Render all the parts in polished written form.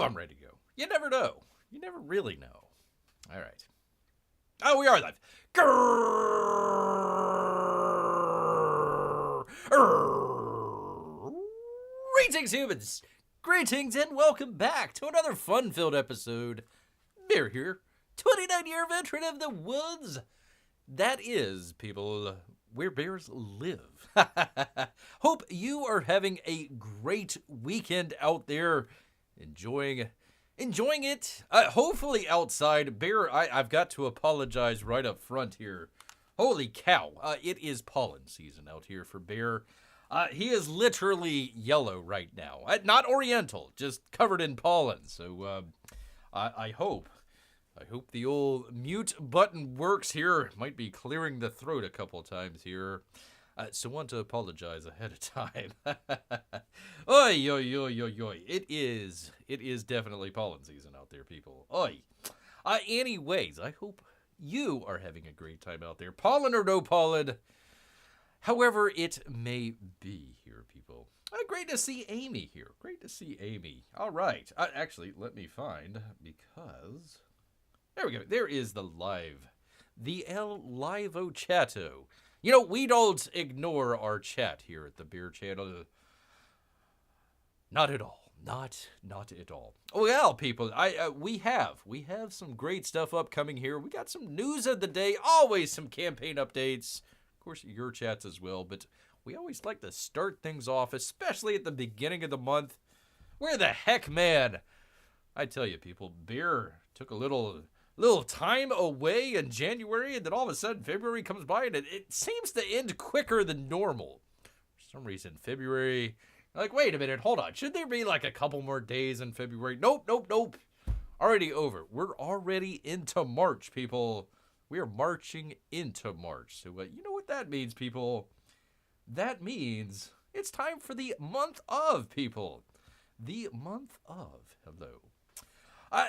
hope I'm ready to go. You never know. You never really know. All right. Oh, we are live. Greetings, humans. Greetings and welcome back to another fun-filled episode. Bear here, 29-year veteran of the woods. That is, people, where bears live. Hope you are having a great weekend out there, enjoying it. Hopefully outside. Bear, I've got to apologize right up front here. Holy cow, it is pollen season out here for Bear. He is literally yellow right now. Not oriental, just covered in pollen. So I hope the old mute button works here. Might be clearing the throat a couple times here. So want to apologize ahead of time. Oi, oi, oi, oi, oi. It is definitely pollen season out there, people. Oi. Anyways, I hope you are having a great time out there. Pollen or no pollen, however it may be here, people. Great to see Amy here. Great to see Amy. All right. Actually, let me find, because there we go. There is the El Livo Chatto. You know, we don't ignore our chat here at the Beer Channel. Not at all. Not at all. Well, people, we have some great stuff upcoming here. We got some news of the day, always some campaign updates. Of course, your chats as well, but we always like to start things off, especially at the beginning of the month. Where the heck, man? I tell you, people, Beer took a little time away in January, and then all of a sudden February comes by, and it seems to end quicker than normal. For some reason, February, like, wait a minute, hold on. Should there be like a couple more days in February? Nope. Already over. We're already into March, people. We are marching into March. So you know what that means, people? That means it's time for the month of, people. The month of. Hello.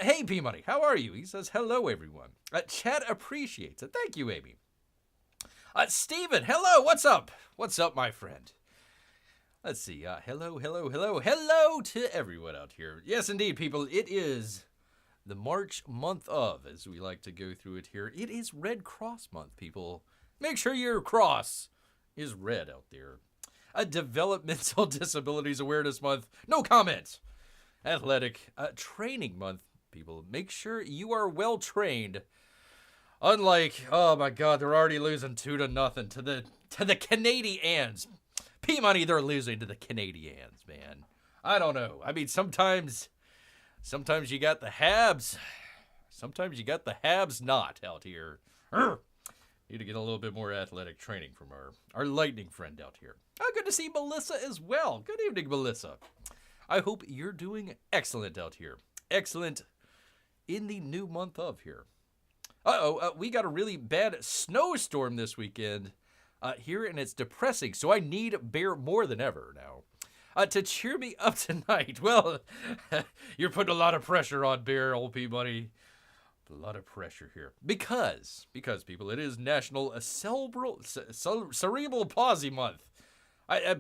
Hey, P-Money, how are you? He says, hello, everyone. Chat appreciates it. Thank you, Amy. Steven, hello, what's up? What's up, my friend? Let's see. Hello to everyone out here. Yes, indeed, people. It is the March month of, as we like to go through it here. It is Red Cross month, people. Make sure your cross is red out there. Developmental Disabilities Awareness Month. No comment. Athletic Training Month, people. Make sure you are well trained. Unlike, oh my God, they're already losing 2-0 to the Canadians. P-Money, they're losing to the Canadians, man. I don't know. I mean, sometimes you got the Habs. Sometimes you got the Habs not out here. Need to get a little bit more athletic training from our Lightning friend out here. Good to see Melissa as well. Good evening, Melissa. I hope you're doing excellent out here. Excellent in the new month of here. We got a really bad snowstorm this weekend here, and it's depressing. So I need Bear more than ever now to cheer me up tonight. Well, you're putting a lot of pressure on Bear, old P-Money. A lot of pressure here. Because people, it is National Cerebral Palsy Month.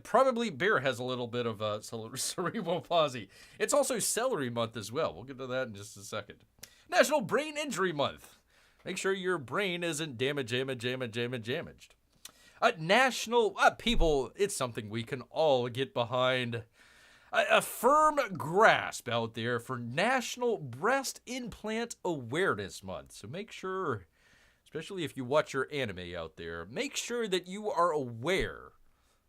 Probably Bear has a little bit of cerebral palsy. It's also Celery Month as well. We'll get to that in just a second. National Brain Injury Month. Make sure your brain isn't damaged. National, people, it's something we can all get behind. A firm grasp out there for National Breast Implant Awareness Month. So make sure, especially if you watch your anime out there, make sure that you are aware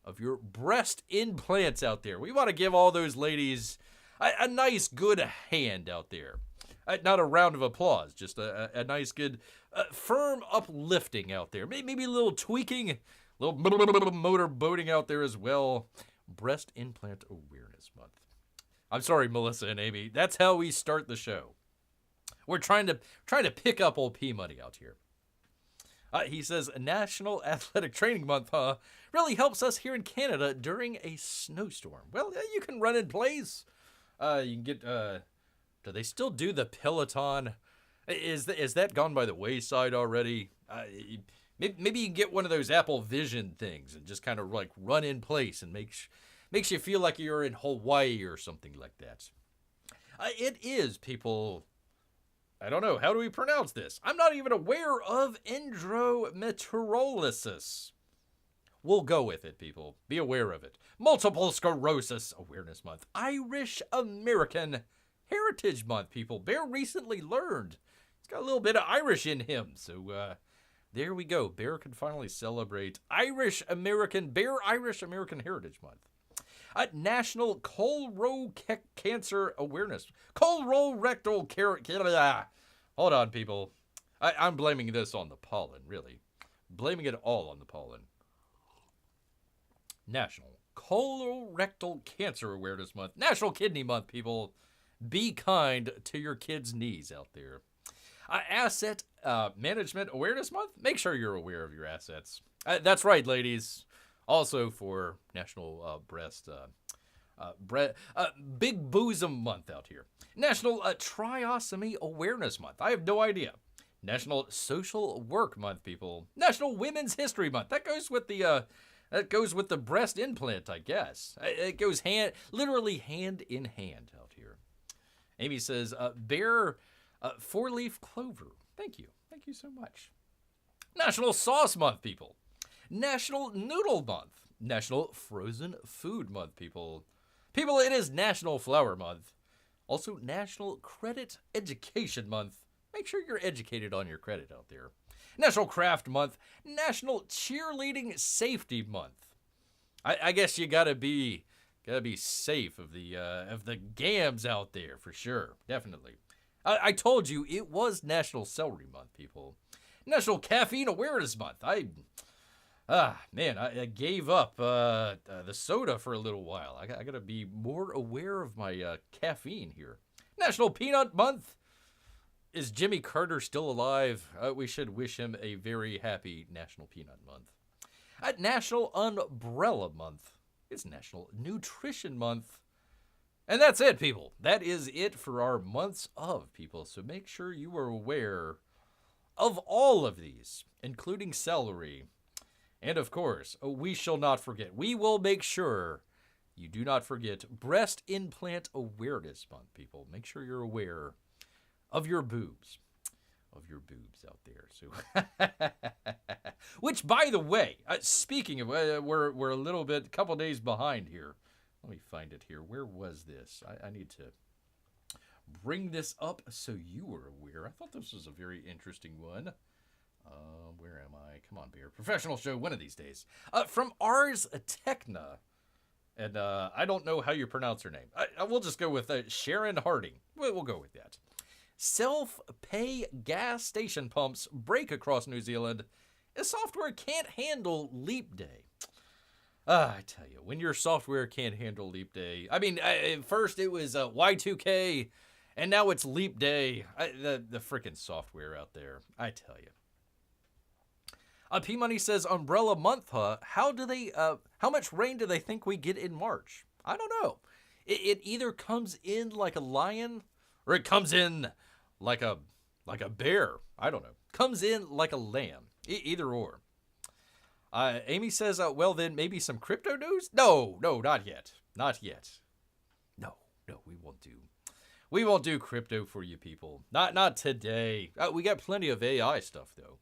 of your breast implants out there. We want to give all those ladies a nice, good hand out there. Not a round of applause, just a nice, good, firm uplifting out there. Maybe a little tweaking, a little motor boating out there as well. Breast Implant Awareness Month. I'm sorry, Melissa and Amy. That's how we start the show. We're trying to pick up old P-Money out here. He says, National Athletic Training Month, really helps us here in Canada during a snowstorm. Well, you can run in place. You can get, do they still do the Peloton? Is that gone by the wayside already? Maybe you can get one of those Apple Vision things and just kind of like run in place and makes you feel like you're in Hawaii or something like that. It is, people. I don't know. How do we pronounce this? I'm not even aware of endometriosis. We'll go with it, people. Be aware of it. Multiple Sclerosis Awareness Month. Irish American Heritage Month, people. Bear recently learned. He's got a little bit of Irish in him. So, there we go. Bear can finally celebrate Irish American Heritage Month. National Cancer Awareness. Colorectal cancer. Hold on, people. I'm blaming this on the pollen, really. Blaming it all on the pollen. National Colorectal Cancer Awareness Month. National Kidney Month, people. Be kind to your kids' knees out there. Asset Management Awareness Month. Make sure you're aware of your assets. That's right, ladies. Also for National Big Bosom Month out here. National Trisomy Awareness Month. I have no idea. National Social Work Month, people. National Women's History Month. That goes with the breast implant, I guess. It goes literally hand in hand out here. Amy says, Bear 4-leaf clover. Thank you. Thank you so much. National Sauce Month, people. National Noodle Month. National Frozen Food Month, people. People, it is National Flower Month. Also, National Credit Education Month. Make sure you're educated on your credit out there. National Craft Month. National Cheerleading Safety Month. I guess you gotta be safe of the gams out there for sure. Definitely. I told you it was National Celery Month, people. National Caffeine Awareness Month. I gave up the soda for a little while. I got to be more aware of my caffeine here. National Peanut Month. Is Jimmy Carter still alive? We should wish him a very happy National Peanut Month. National Umbrella Month. It's National Nutrition Month. And that's it, people. That is it for our months of, people. So make sure you are aware of all of these, including celery. And of course, we shall not forget. We will make sure you do not forget Breast Implant Awareness Month, people. Make sure you're aware of your boobs. Of your boobs out there. So, which, by the way, speaking of, we're a couple days behind here. Let me find it here. Where was this? I need to bring this up so you are aware. I thought this was a very interesting one. Where am I? Come on, Bear. Professional show one of these days. From Ars Techna. And I don't know how you pronounce her name. We'll just go with Sharon Harding. We'll go with that. Self-pay gas station pumps break across New Zealand. A software can't handle leap day. I tell you, when your software can't handle leap day. I mean, first it was Y2K, and now it's leap day. The freaking software out there. I tell you. P-Money says, Umbrella Month, huh? How much rain do they think we get in March? I don't know. It either comes in like a lion, or it comes in like a bear. I don't know. Comes in like a lamb. Either or. Amy says, well then, maybe some crypto news? No, not yet. Not yet. No, we won't do. We won't do crypto for you people. Not today. We got plenty of AI stuff, though.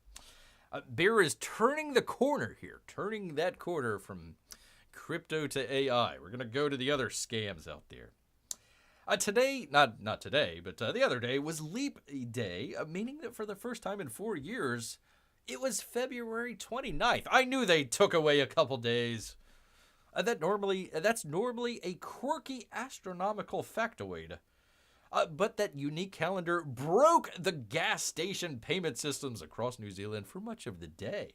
Bear is turning the corner here. Turning that corner from crypto to AI. We're going to go to the other scams out there. Today, not today, but the other day was Leap Day, meaning that for the first time in 4 years, it was February 29th. I knew they took away a couple days. That's normally a quirky astronomical factoid. But that unique calendar broke the gas station payment systems across New Zealand for much of the day.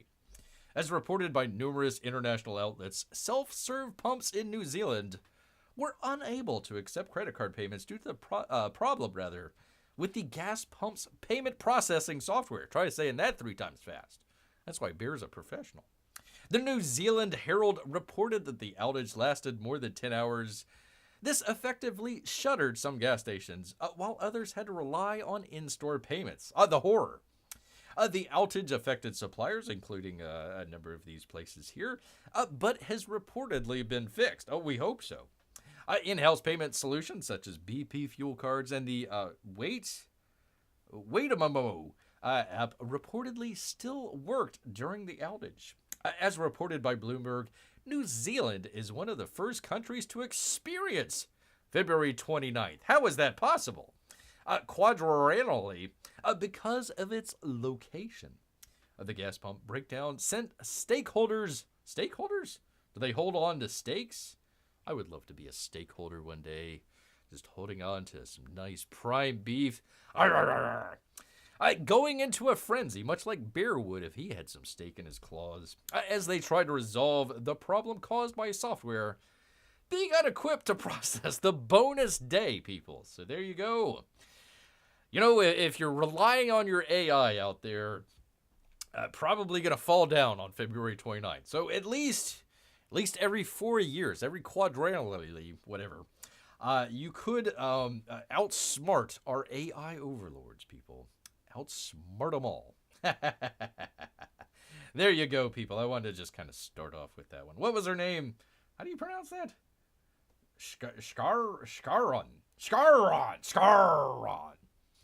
As reported by numerous international outlets, self-serve pumps in New Zealand were unable to accept credit card payments due to the problem with the gas pump's payment processing software. Try saying that 3 times fast. That's why Bear's a professional. The New Zealand Herald reported that the outage lasted more than 10 hours. This effectively shuttered some gas stations, while others had to rely on in-store payments. The horror. The outage affected suppliers, including a number of these places here, but has reportedly been fixed. Oh, we hope so. In-house payment solutions such as BP fuel cards and the Wait-a-mo app reportedly still worked during the outage. As reported by Bloomberg, New Zealand is one of the first countries to experience February 29th. How is that possible? Quadrantally, because of its location. The gas pump breakdown sent stakeholders. Stakeholders? Do they hold on to stakes? I would love to be a stakeholder one day, just holding on to some nice prime beef. Going into a frenzy, much like Bear would if he had some steak in his claws, as they try to resolve the problem caused by software being unequipped to process the bonus day, people. So there you go. You know, if you're relying on your AI out there, probably going to fall down on February 29th. So at least every 4 years, every quadrantally, whatever, you could outsmart our AI overlords, people. Outsmart them all. There you go, people. I wanted to just kind of start off with that one. What was her name? How do you pronounce that? Scarron.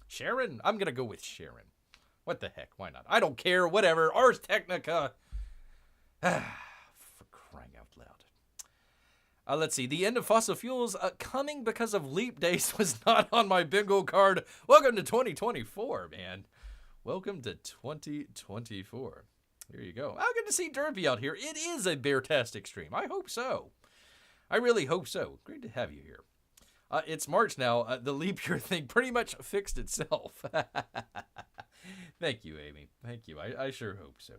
Sharon? I'm going to go with Sharon. What the heck? Why not? I don't care. Whatever. Ars Technica. For crying out loud. Let's see. The end of fossil fuels coming because of leap days was not on my bingo card. Welcome to 2024, man. Welcome to 2024. There you go. Good to see Derpy out here. It is a bear-tastic stream. I hope so. I really hope so. Great to have you here. It's March now. The leap year thing pretty much fixed itself. Thank you, Amy. Thank you. I sure hope so.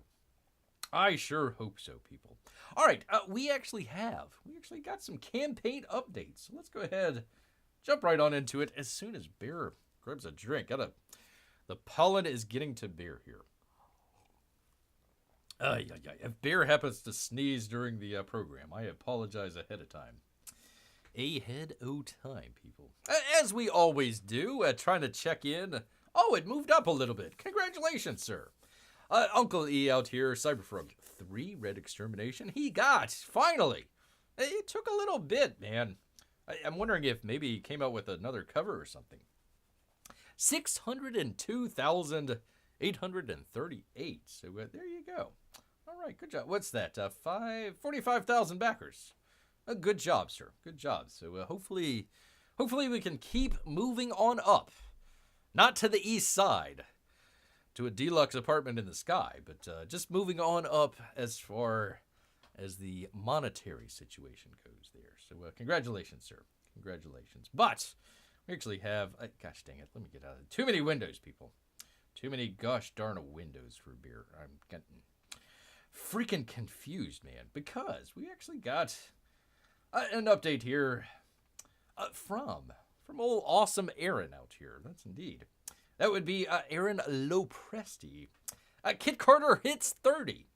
I sure hope so, people. All right, we actually got some campaign updates. So let's go ahead, jump right on into it as soon as Bear grabs a drink. The pollen is getting to Bear here. If Bear happens to sneeze during the program, I apologize ahead of time. Ahead o' time, people. As we always do, trying to check in. Oh, it moved up a little bit. Congratulations, sir. Uncle E out here, CyberFrog 3, Red Extermination. He got, finally. It took a little bit, man. I'm wondering if maybe he came out with another cover or something. 602,838. So there you go. All right, good job. What's that? 45,000 backers. Good job, sir. Good job. So hopefully we can keep moving on up. Not to the east side, to a deluxe apartment in the sky, but just moving on up as far as the monetary situation goes there. So congratulations, sir. Congratulations. But we actually have, gosh dang it, let me get out of it. Too many windows, people. Too many gosh darn windows for beer. I'm getting freaking confused, man, because we actually got an update here from old awesome Aaron out here. That's indeed. That would be Aaron Lopresti. Kit Carter hits 30.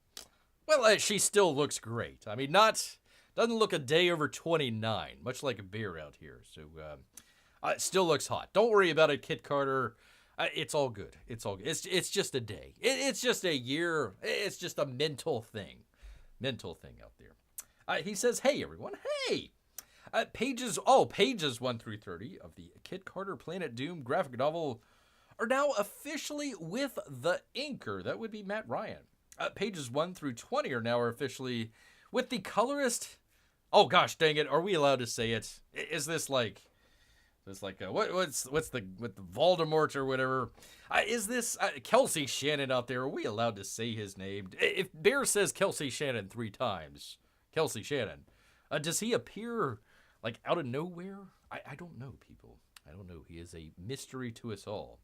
Well, she still looks great. I mean, doesn't look a day over 29, much like a bear out here. So, it still looks hot. Don't worry about it, Kit Carter. It's all good. It's all good. It's just a day. It's just a year. It's just a mental thing. Mental thing out there. He says, hey, everyone. Hey! Pages 1 through 30 of the Kit Carter Planet Doom graphic novel are now officially with the inker. That would be Matt Ryan. Pages 1 through 20 are now officially with the colorist. Oh gosh, dang it! Are we allowed to say it? Is this like what's the Voldemort or whatever? Is this Kelsey Shannon out there? Are we allowed to say his name? If Bear says Kelsey Shannon 3 times, Kelsey Shannon, does he appear like out of nowhere? I don't know, people. I don't know. He is a mystery to us all.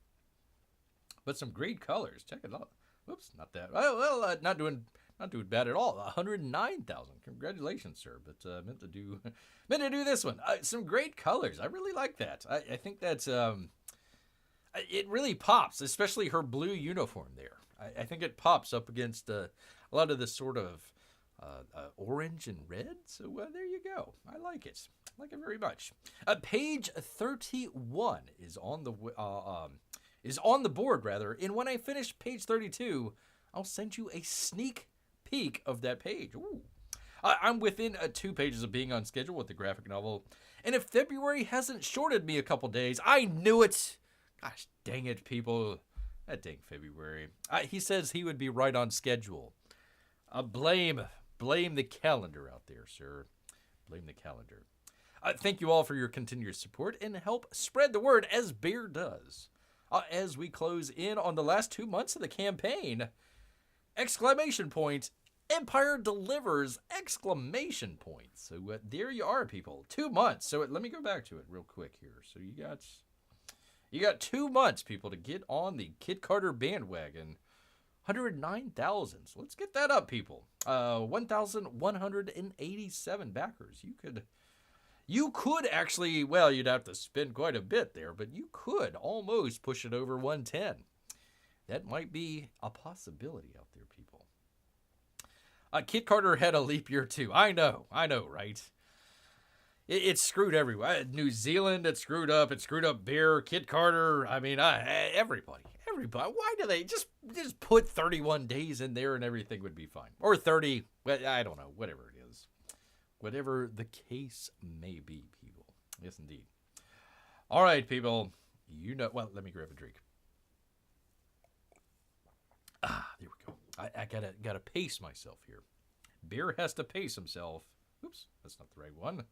But some great colors. Check it out. Whoops, not that. Well, not doing bad at all. 109,000. Congratulations, sir. But meant to do this one. Some great colors. I really like that. I think that's it really pops, especially her blue uniform there. I think it pops up against a lot of this sort of orange and red. So there you go. I like it. I like it very much. Page 31 is on the board, rather. And when I finish page 32, I'll send you a sneak peek of that page. Ooh. I'm within 2 pages of being on schedule with the graphic novel, and if February hasn't shorted me a couple days, I knew it. Gosh dang it, people. That dang February. He says he would be right on schedule. Blame the calendar out there, sir. Blame the calendar. Thank you all for your continued support and help spread the word as Bear does. As we close in on the last 2 months of the campaign, ! Empire delivers! So there you are, people. 2 months. So let me go back to it real quick here. So you got 2 months, people, to get on the Kit Carter bandwagon. 109,000. So let's get that up, people. 1,187 backers. You could actually, well, you'd have to spend quite a bit there, but you could almost push it over 110. That might be a possibility out there, people. Kit Carter had a leap year too. I know, right? It's screwed everywhere. New Zealand, it's screwed up. It screwed up Bear, Kit Carter. I mean, everybody. Why do they just put 31 days in there and everything would be fine? Or 30, I don't know, whatever it is. Whatever the case may be, people. Yes, indeed. All right, people. Well, let me grab a drink. There we go. I gotta pace myself here. Bear has to pace himself. Oops, that's not the right one.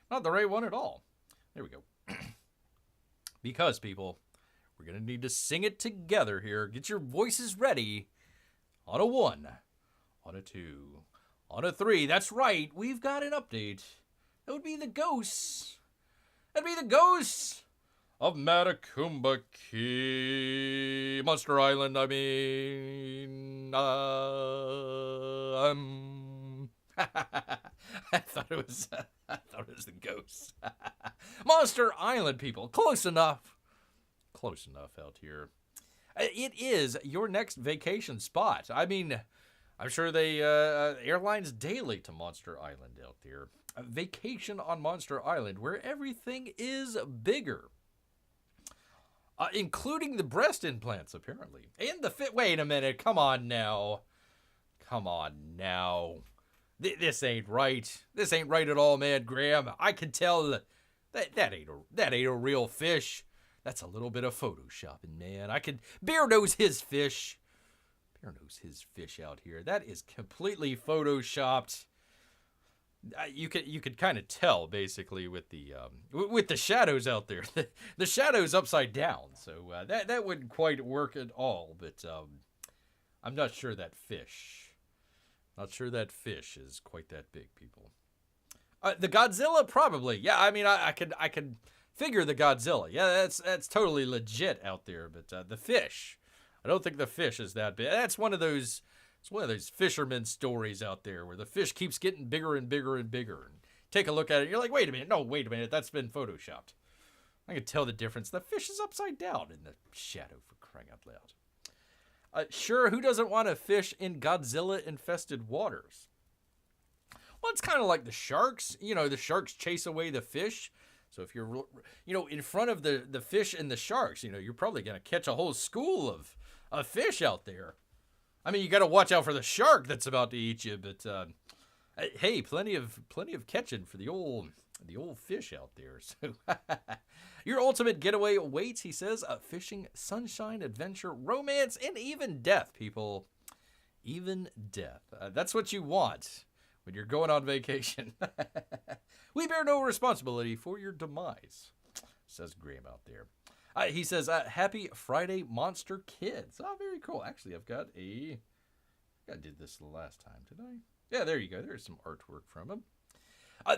Not the right one at all. There we go. Because, people, we're going to need to sing it together here. Get your voices ready. On a 1. On a 2. On a 3. That's right. We've got an update. That would be the ghosts. That'd be the ghosts of Matacumba Key. Monster Island, I mean. I thought it was the ghosts. Monster Island, people. Close enough. Close enough out here. It is your next vacation spot. I mean, I'm sure they airlines daily to Monster Island out there. A vacation on Monster Island where everything is bigger. Including the breast implants, apparently. And the fit. Wait a minute. Come on now. This ain't right. This ain't right at all, man, Graham. I can tell that ain't a real fish. That's a little bit of photoshopping, man. Bear knows his fish. Bear knows his fish out here. That is completely photoshopped. You could kind of tell basically with the shadows out there. The shadows upside down. So that wouldn't quite work at all. But I'm not sure that fish. Not sure that fish is quite that big, people. The Godzilla, probably. Yeah, I mean, I could figure the Godzilla. Yeah, that's totally legit out there. But the fish, I don't think the fish is that big. That's one of those. It's one of those fisherman stories out there where the fish keeps getting bigger and bigger and bigger. And take a look at it, and you're like, wait a minute, that's been photoshopped. I can tell the difference. The fish is upside down in the shadow, for crying out loud. Sure, who doesn't want to fish in Godzilla-infested waters? Well, it's kind of like the sharks. The sharks chase away the fish. So if you're, in front of the fish and the sharks, you're probably going to catch a whole school of fish out there. I mean, you got to watch out for the shark that's about to eat you. But hey, plenty of catching for the old fish out there. So your ultimate getaway awaits, he says, fishing, sunshine, adventure, romance, and even death, people. Even death. That's what you want when you're going on vacation. We bear no responsibility for your demise, says Graham out there. He says, happy Friday, Monster Kids. Oh, very cool. Actually, I did this the last time, did I? Yeah, there you go. There's some artwork from him.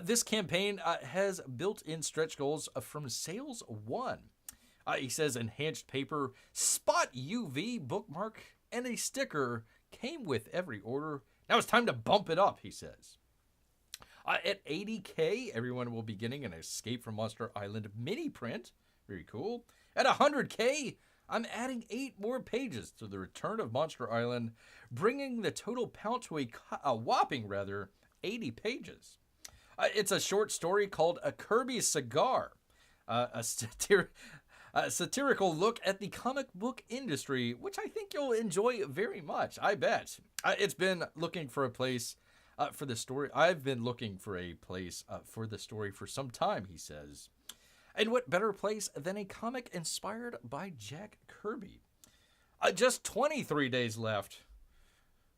This campaign has built-in stretch goals from Sales 1. He says enhanced paper, spot UV bookmark, and a sticker came with every order. Now it's time to bump it up, he says. At 80K, everyone will be getting an Escape from Monster Island mini print. Very cool. At 100K, I'm adding 8 more pages to the Return of Monster Island, bringing the total count to a whopping 80 pages. It's a short story called A Kirby Cigar, a satirical look at the comic book industry, which I think you'll enjoy very much, I bet. It's been looking for a place for the story. I've been looking for a place for the story for some time, he says. And what better place than a comic inspired by Jack Kirby? Just 23 days left.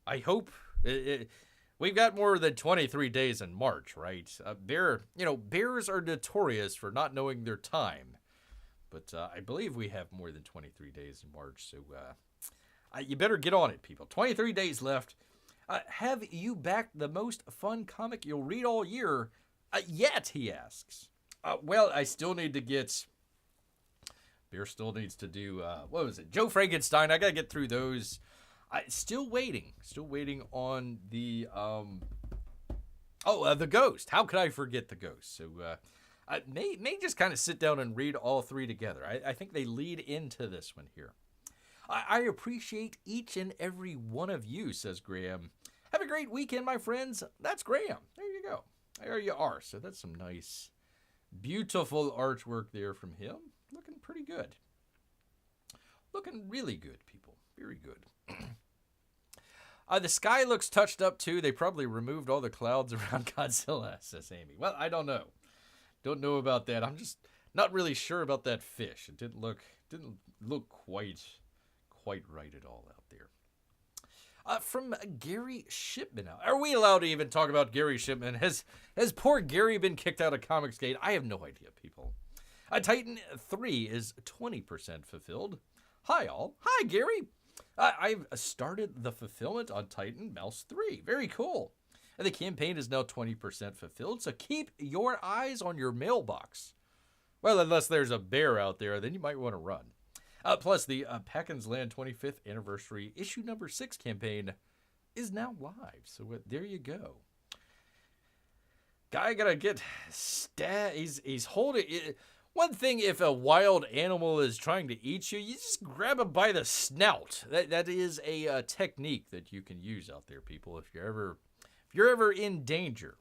I hope. We've got more than 23 days in March, right? Bears are notorious for not knowing their time. But I believe we have more than 23 days in March, so you better get on it, people. 23 days left. Have you backed the most fun comic you'll read all year yet, he asks. Well, I still need to get... Bear still needs to do, what was it? Joe Frankenstein. I got to get through those. Still waiting on the, the Ghost. How could I forget the Ghost? So, I may just kind of sit down and read all three together. I think they lead into this one here. I appreciate each and every one of you, says Graham. Have a great weekend, my friends. That's Graham. There you go. There you are. So that's some nice, beautiful artwork there from him. Looking pretty good. Looking really good, people. Very good. The sky looks touched up, too. They probably removed all the clouds around Godzilla, says Amy. Well, I don't know. Don't know about that. I'm just not really sure about that fish. It didn't look quite right at all out there. From Gary Shipman. Are we allowed to even talk about Gary Shipman? Has poor Gary been kicked out of Comicsgate? I have no idea, people. Titan 3 is 20% fulfilled. Hi, all. Hi, Gary. I've started the fulfillment on Titan Mouse 3. Very cool. And the campaign is now 20% fulfilled, so keep your eyes on your mailbox. Well, unless there's a bear out there, then you might want to run. Plus, the Packens Land 25th Anniversary Issue Number 6 campaign is now live. So there you go. Guy gotta get stabbed. He's holding it. One thing, if a wild animal is trying to eat you, you just grab him by the snout. That is a technique that you can use out there, people. If you're ever in danger,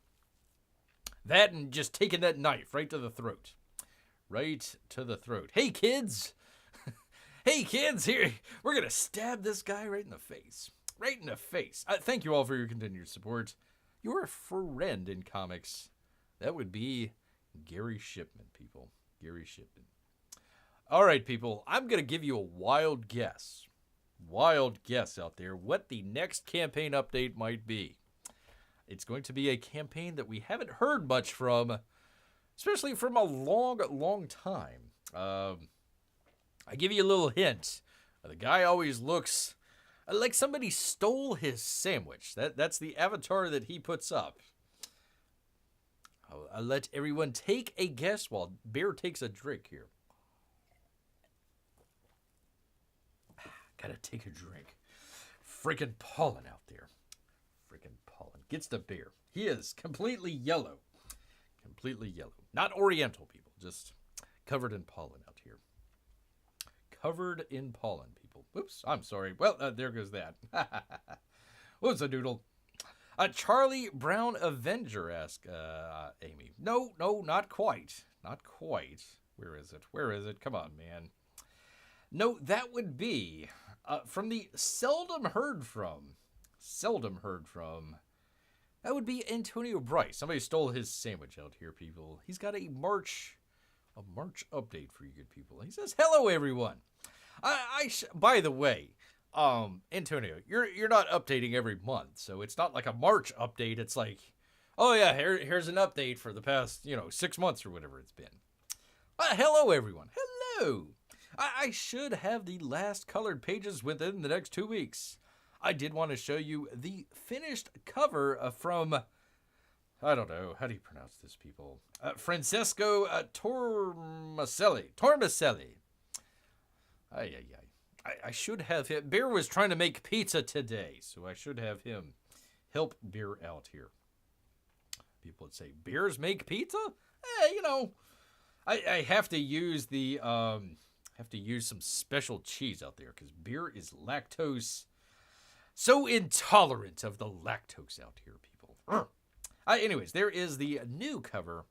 that and just taking that knife right to the throat, Hey kids, here we're gonna stab this guy right in the face. Thank you all for your continued support. Your friend in comics, that would be Gary Shipman, people. Gary Shipman. All right, people, I'm going to give you a wild guess out there what the next campaign update might be. It's going to be a campaign that we haven't heard much from, especially from a long time. I give you a little hint. The guy always looks like somebody stole his sandwich. That's the avatar that he puts up. I'll let everyone take a guess while Bear takes a drink here. Gotta take a drink. Freaking pollen out there. Freaking pollen. Gets the Bear. He is completely yellow. Not oriental, people. Just covered in pollen out here. Covered in pollen, people. Whoops, I'm sorry. Well, there goes that. What's a doodle? Charlie Brown Avenger asked Amy. No, not quite. Where is it? Come on, man. No, that would be from the seldom heard from. That would be Antonio Bryce. Somebody stole his sandwich out here, people. He's got a March update for you good people. He says, "Hello, everyone." By the way, Antonio, you're not updating every month, so it's not like a March update. It's like, oh yeah, here's an update for the past 6 months or whatever it's been. Hello, everyone. Hello. I should have the last colored pages within the next 2 weeks. I did want to show you the finished cover from, I don't know, how do you pronounce this, people? Francesco Tormacelli. I should have him. Bear was trying to make pizza today, so I should have him help Bear out here. People would say, bears make pizza? I have to use some special cheese out there because Bear is lactose. So intolerant of the lactose out here, people. Anyways, there is the new cover.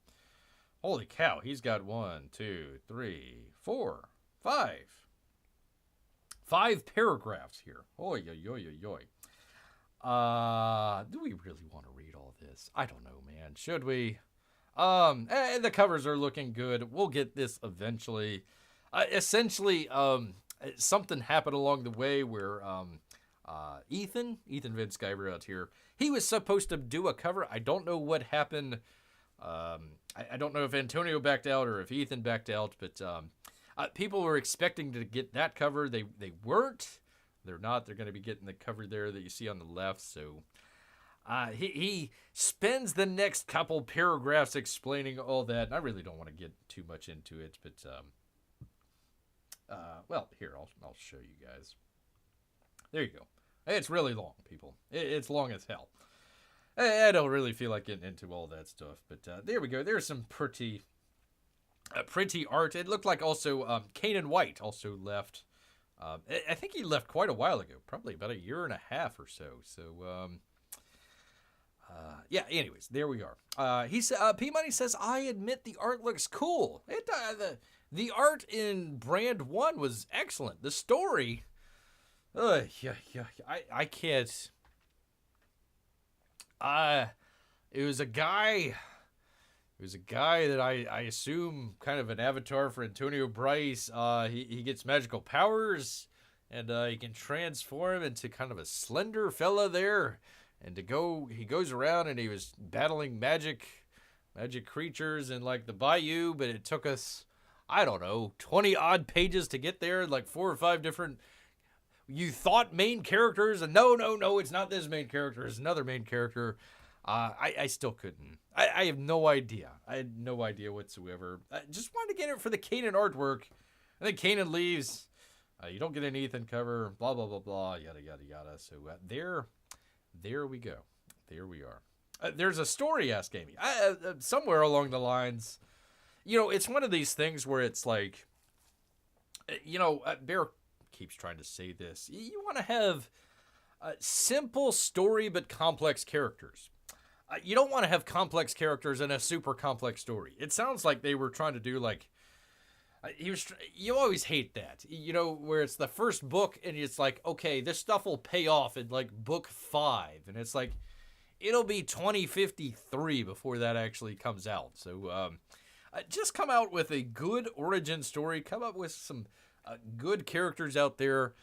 Holy cow, he's got 1, 2, 3, 4, 5 paragraphs here. Oy. Do we really want to read all this? I don't know, man. Should we? The covers are looking good. We'll get this eventually. Essentially, something happened along the way where Ethan Van Sciver out here, he was supposed to do a cover. I don't know what happened. I don't know if Antonio backed out or if Ethan backed out, but people were expecting to get that cover. They weren't. They're not. They're going to be getting the cover there that you see on the left. So he spends the next couple paragraphs explaining all that. And I really don't want to get too much into it, but well, here I'll show you guys. There you go. It's really long, people. It's long as hell. I don't really feel like getting into all that stuff, but there we go. There's some pretty art. It looked like also Kanan White also left. I think he left quite a while ago, probably about a year and a half or so. So, yeah. Anyways, there we are. P Money says, "I admit the art looks cool. The art in Brand 1 was excellent. The story, yeah. I can't. It was a guy." It was a guy that I assume kind of an avatar for Antonio Bryce. He gets magical powers, and he can transform into kind of a slender fella there. And he goes around and he was battling magic creatures in like the bayou, but it took us, I don't know, 20 odd pages to get there, like 4 or 5 different, you thought main characters, and no, it's not this main character, it's another main character. I still couldn't. I have no idea. I had no idea whatsoever. I just wanted to get it for the Kanan artwork. And then Kanan leaves. You don't get an Ethan cover. Blah, blah, blah, blah. Yada, yada, yada. So there we go. There we are. There's a story, ask Amy. Somewhere along the lines, it's one of these things where it's like, Bear keeps trying to say this. You want to have a simple story but complex characters. You don't want to have complex characters in a super complex story. It sounds like they were trying to do like, you always hate that, where it's the first book and it's like, okay, this stuff will pay off in like book 5. And it's like, it'll be 2053 before that actually comes out. So just come out with a good origin story. Come up with some good characters out there.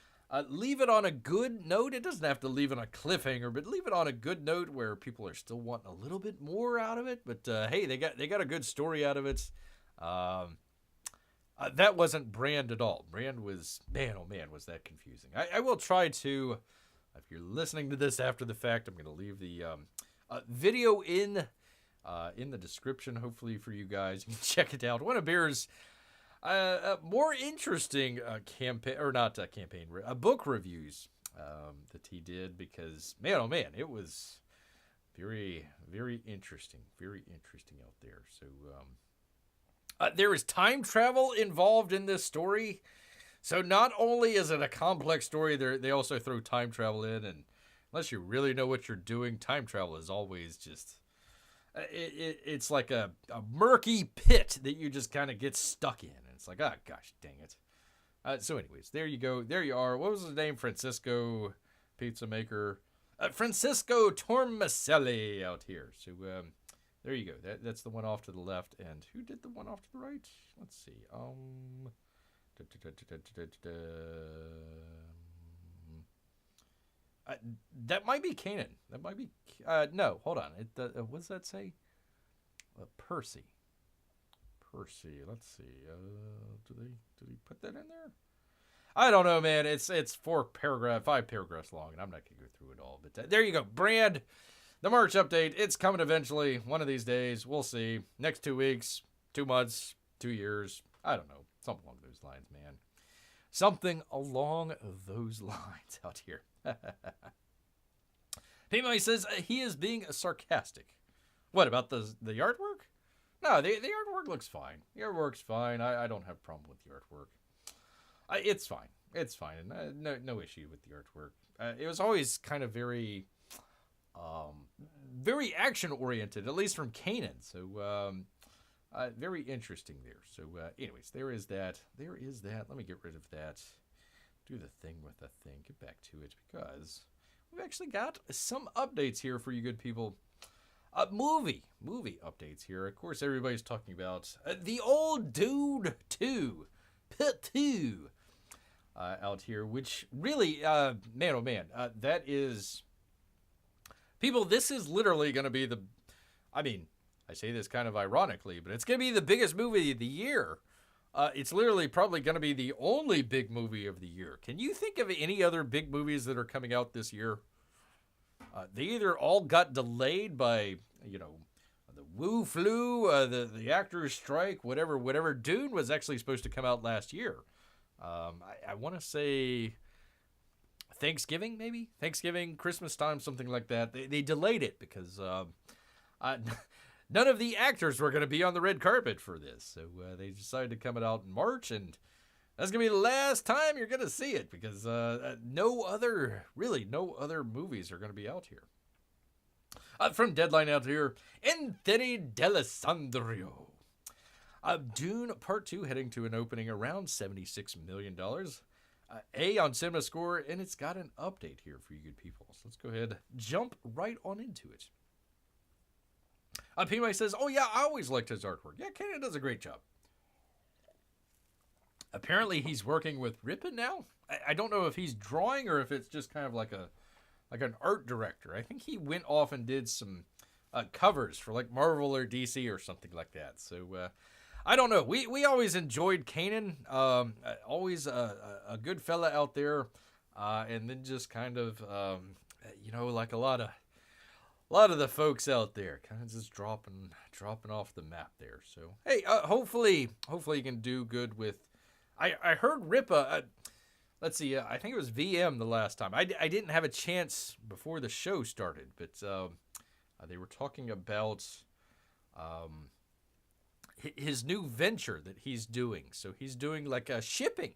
Leave it on a good note. It doesn't have to leave on a cliffhanger, but leave it on a good note where people are still wanting a little bit more out of it. But hey, they got a good story out of it. That wasn't Brand at all. Brand was, man, oh man, was that confusing. I will try to, if you're listening to this after the fact, I'm going to leave the video in the description, hopefully for you guys. You can check it out. One of Bear's more interesting book reviews that he did, because man, oh man, it was very, very interesting out there. So there is time travel involved in this story. So not only is it a complex story, they also throw time travel in, and unless you really know what you're doing, time travel is always just it's like a murky pit that you just kind of get stuck in. It's like, oh, gosh, dang it. So anyways, there you go. There you are. What was his name? Francisco Pizza Maker. Francisco Tormacelli out here. So there you go. That's the one off to the left. And who did the one off to the right? Let's see. That might be Kanan. That might be... no, hold on. What does that say? Percy. Let's see. Did he put that in there? I don't know, man. It's 5 paragraphs long, and I'm not gonna go through it all. But there you go. Brand, the March update. It's coming eventually. One of these days, we'll see. Next 2 weeks, 2 months, 2 years. I don't know. Something along those lines, man. Something along those lines out here. P-Money says he is being sarcastic. What about the artwork? No, the artwork looks fine. The artwork's fine. I don't have a problem with the artwork. It's fine. It's fine. No issue with the artwork. It was always kind of very action-oriented, at least from Kanan. So, very interesting there. So, anyways, there is that. Let me get rid of that. Do the thing with the thing. Get back to it, because we've actually got some updates here for you good people. Movie updates here. Of course, everybody's talking about the old Dude 2, Pit 2, out here, which really, man, oh man, that is, people, this is literally going to be I say this kind of ironically, but it's going to be the biggest movie of the year. It's literally probably going to be the only big movie of the year. Can you think of any other big movies that are coming out this year? They either all got delayed by, the Wu flu, the actors strike, whatever. Dune was actually supposed to come out last year. I want to say Thanksgiving, maybe? Thanksgiving, Christmas time, something like that. They delayed it because none of the actors were going to be on the red carpet for this. So they decided to come out in March, and that's going to be the last time you're going to see it because no other movies are going to be out here. From Deadline out here, Anthony D'Alessandro. Dune Part 2 heading to an opening around $76 million. On CinemaScore, and it's got an update here for you good people. So let's go ahead, jump right on into it. PMI says, oh yeah, I always liked his artwork. Yeah, Kanan does a great job. Apparently he's working with Rippin now. I don't know if he's drawing or if it's just kind of like an art director. I think he went off and did some covers for like Marvel or DC or something like that. So I don't know. We always enjoyed Kanan. Always a good fella out there. And then just kind of, like a lot of the folks out there kind of just dropping off the map there. So, hey, hopefully you can do good with, I heard Rippa, let's see, I think it was VM the last time. I didn't have a chance before the show started, but they were talking about his new venture that he's doing. So he's doing like a shipping.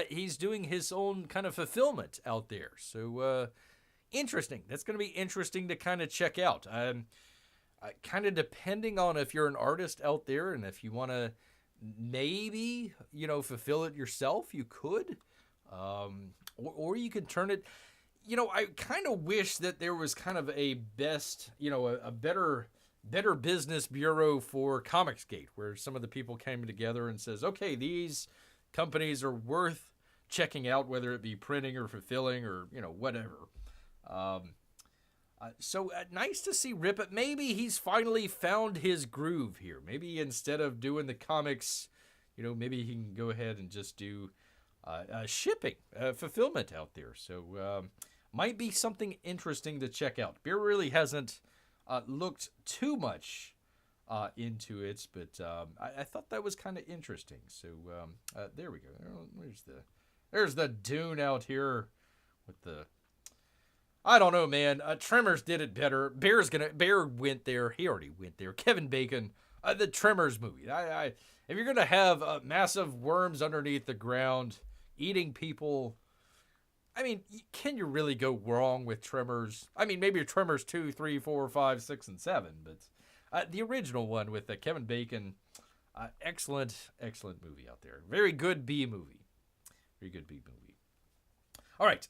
He's doing his own kind of fulfillment out there. So interesting. That's going to be interesting to kind of check out. Kind of depending on if you're an artist out there and if you want to maybe, fulfill it yourself, you could. Or you could turn it, I kind of wish that there was kind of a best, a better business bureau for Comicsgate, where some of the people came together and says, okay, these companies are worth checking out, whether it be printing or fulfilling or, whatever. So nice to see Rip. Maybe he's finally found his groove here. Maybe instead of doing the comics, maybe he can go ahead and just do shipping, fulfillment out there. So might be something interesting to check out. Beer really hasn't looked too much into it, but I thought that was kind of interesting. So there we go. There's the Dune out here with the, I don't know, man. Tremors did it better. Bear went there. He already went there. Kevin Bacon, the Tremors movie. If you're gonna have massive worms underneath the ground eating people, can you really go wrong with Tremors? Maybe Tremors 2, 3, 4, 5, 6, and 7, but the original one with Kevin Bacon, excellent movie out there. Very good B movie. Very good B movie. All right,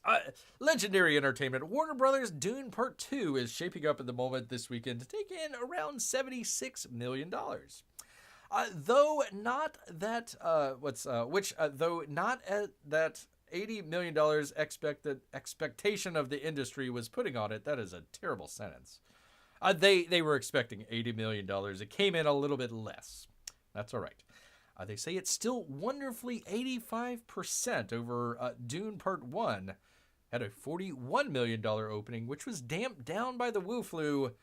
Legendary Entertainment. Warner Brothers Dune Part 2 is shaping up at the moment this weekend to take in around $76 million. Though not at that $80 million expectation of the industry was putting on it. That is a terrible sentence. They were expecting $80 million. It came in a little bit less. That's all right. They say it's still wonderfully 85% over Dune Part 1. Had a $41 million opening, which was damped down by the Wu flu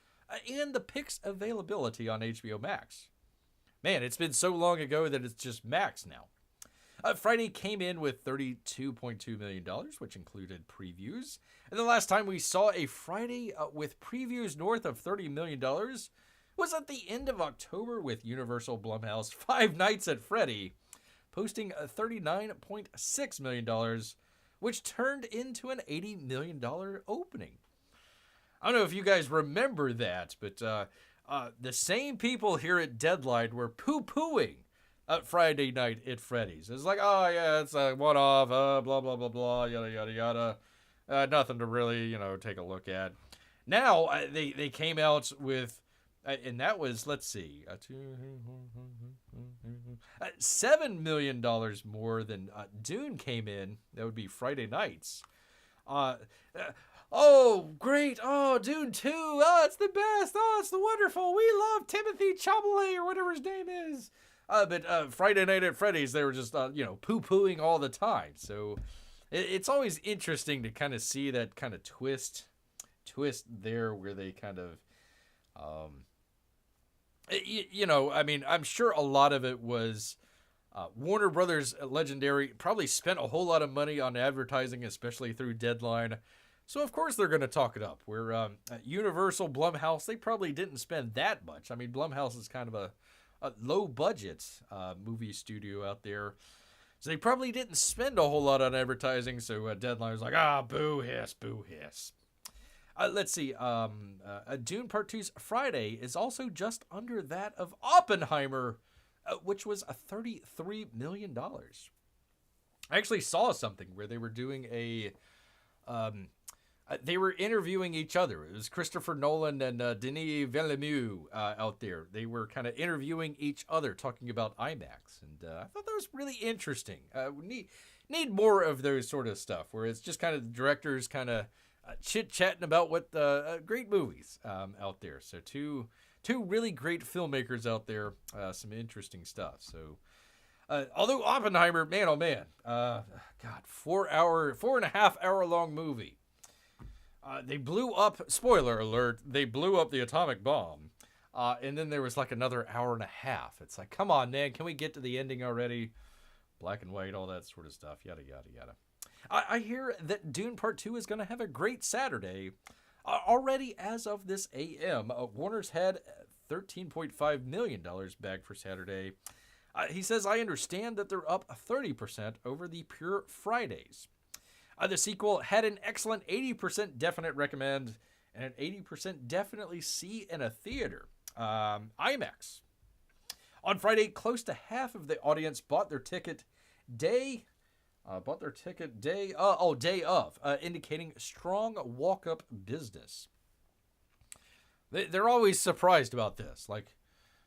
and the Pix availability on HBO Max. Man, it's been so long ago that it's just Max now. Friday came in with $32.2 million, which included previews. And the last time we saw a Friday with previews north of $30 million was at the end of October with Universal Blumhouse Five Nights at Freddy, posting $39.6 million, which turned into an $80 million opening. I don't know if you guys remember that, but the same people here at Deadline were poo-pooing Friday Night at Freddy's. It's like, oh yeah, it's a one-off, blah, blah, blah, blah, yada, yada, yada. Nothing to really, take a look at. Now they came out with, and that was, let's see, $7 million more than Dune came in. That would be Friday nights. Oh, great. Oh, Dune 2. Oh, it's the best. Oh, it's the wonderful. We love Timothy Chalamet or whatever his name is. But Friday Night at Freddy's, they were just, poo-pooing all the time. So it's always interesting to kind of see that kind of twist there where they kind of, I'm sure a lot of it was Warner Brothers Legendary probably spent a whole lot of money on advertising, especially through Deadline. So, of course, they're going to talk it up. Where Universal, Blumhouse, they probably didn't spend that much. I mean, Blumhouse is kind of a low-budget movie studio out there. So they probably didn't spend a whole lot on advertising. So Deadline was like, boo hiss, boo hiss. Let's see. Dune Part 2's Friday is also just under that of Oppenheimer, which was $33 million. I actually saw something where they were doing they were interviewing each other. It was Christopher Nolan and Denis Villeneuve out there. They were kind of interviewing each other, talking about IMAX. And I thought that was really interesting. We need more of those sort of stuff, where it's just kind of the directors kind of chit-chatting about what great movies out there. So two really great filmmakers out there, some interesting stuff. So although Oppenheimer, man, oh man, God, 4.5 hour long movie. They blew up, spoiler alert, they blew up the atomic bomb. And then there was like another hour and a half. It's like, come on, man, can we get to the ending already? Black and white, all that sort of stuff, yada, yada, yada. I hear that Dune Part 2 is going to have a great Saturday. Already as of this AM, Warner's had $13.5 million bagged for Saturday. He says, I understand that they're up 30% over the pure Fridays. The sequel had an excellent 80% definite recommend and an 80% definitely see in a theater. IMAX. On Friday, close to half of the audience bought their ticket day of, indicating strong walk-up business. They're always surprised about this. Like,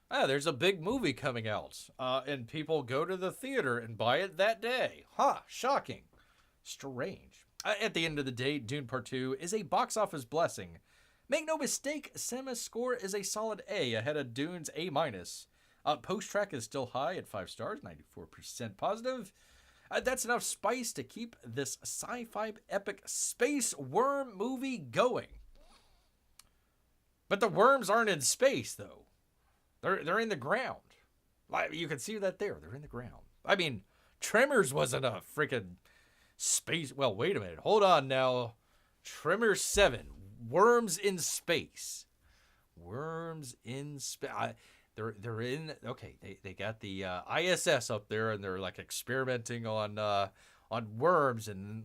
there's a big movie coming out, and people go to the theater and buy it that day. Shocking. Strange. At the end of the day, Dune Part 2 is a box office blessing. Make no mistake, cinema score is a solid A ahead of Dune's A-. Post-track is still high at 5 stars, 94% positive. That's enough spice to keep this sci-fi epic space worm movie going. But the worms aren't in space, though. They're in the ground. You can see that there. They're in the ground. I mean, Tremors wasn't a freaking space. Well, wait a minute. Hold on now. Tremors 7. Worms in space. Worms in space. They're in. Okay, they got the ISS up there, and they're like experimenting on worms, and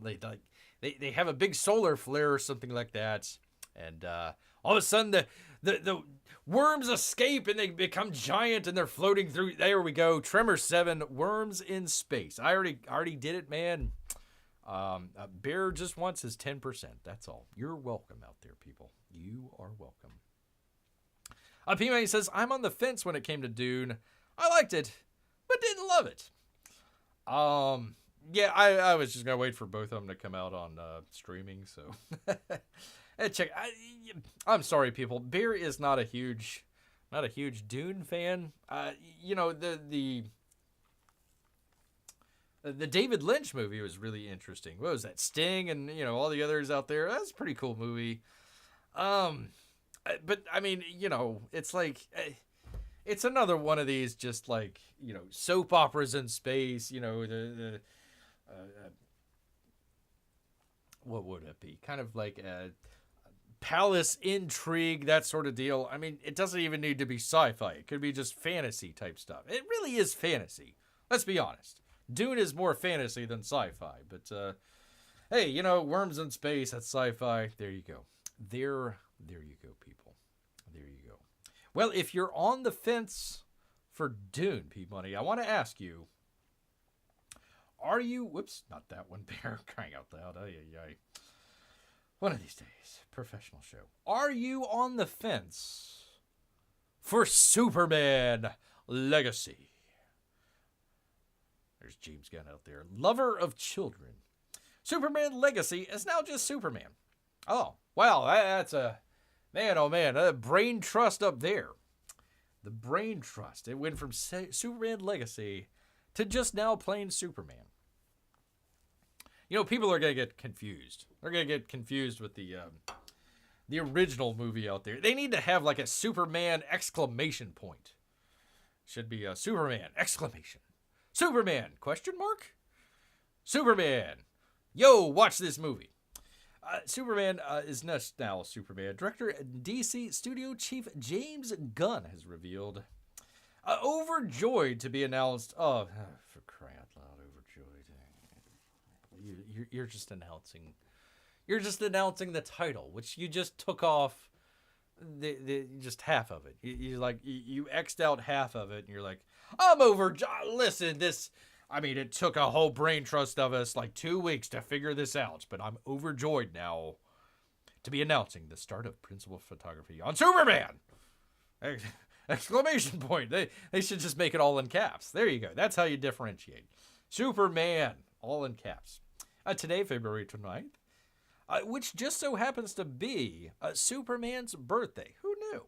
they have a big solar flare or something like that, and all of a sudden the worms escape and they become giant and they're floating through. There we go. Tremors 7. Worms in space. I already did it, man. Bear just wants his 10%. That's all. You're welcome out there, people. You are welcome. P-Man says, I'm on the fence when it came to Dune. I liked it, but didn't love it. Yeah, I was just going to wait for both of them to come out on streaming, so. Check. I'm sorry, people. Bear is not a huge Dune fan. The David Lynch movie was really interesting. What was that? Sting and, all the others out there. That's a pretty cool movie. But I mean, it's like, it's another one of these just like, soap operas in space, what would it be? Kind of like a palace intrigue, that sort of deal. I mean, it doesn't even need to be sci-fi. It could be just fantasy type stuff. It really is fantasy. Let's be honest. Dune is more fantasy than sci-fi, but, hey, worms in space, that's sci-fi. There you go. There you go, people. There you go. Well, if you're on the fence for Dune, P-Money, I want to ask you, are you... Whoops, not that one, Bear. Crying out loud. One of these days, professional show. Are you on the fence for Superman Legacy? There's James Gunn out there. Lover of children. Superman Legacy is now just Superman. Oh, wow, that's a... Man, oh man, a brain trust up there. The brain trust. It went from Superman Legacy to just now plain Superman. You know, people are going to get confused. They're going to get confused with the original movie out there. They need to have like a Superman exclamation point. Should be a Superman exclamation. Superman, question mark? Superman. Yo, watch this movie. Superman is now Superman. Director DC Studio Chief James Gunn has revealed. Overjoyed to be announced. Oh, for crying out loud, overjoyed. You're just announcing. You're just announcing the title, which you just took off just half of it. You X'd out half of it, and you're like, I'm overjoyed. Listen, this... I mean, it took a whole brain trust of us like 2 weeks to figure this out, but I'm overjoyed now to be announcing the start of principal photography on Superman! Exclamation point. They should just make it all in caps. There you go. That's how you differentiate. Superman, all in caps. Today, February 29th, which just so happens to be Superman's birthday. Who knew?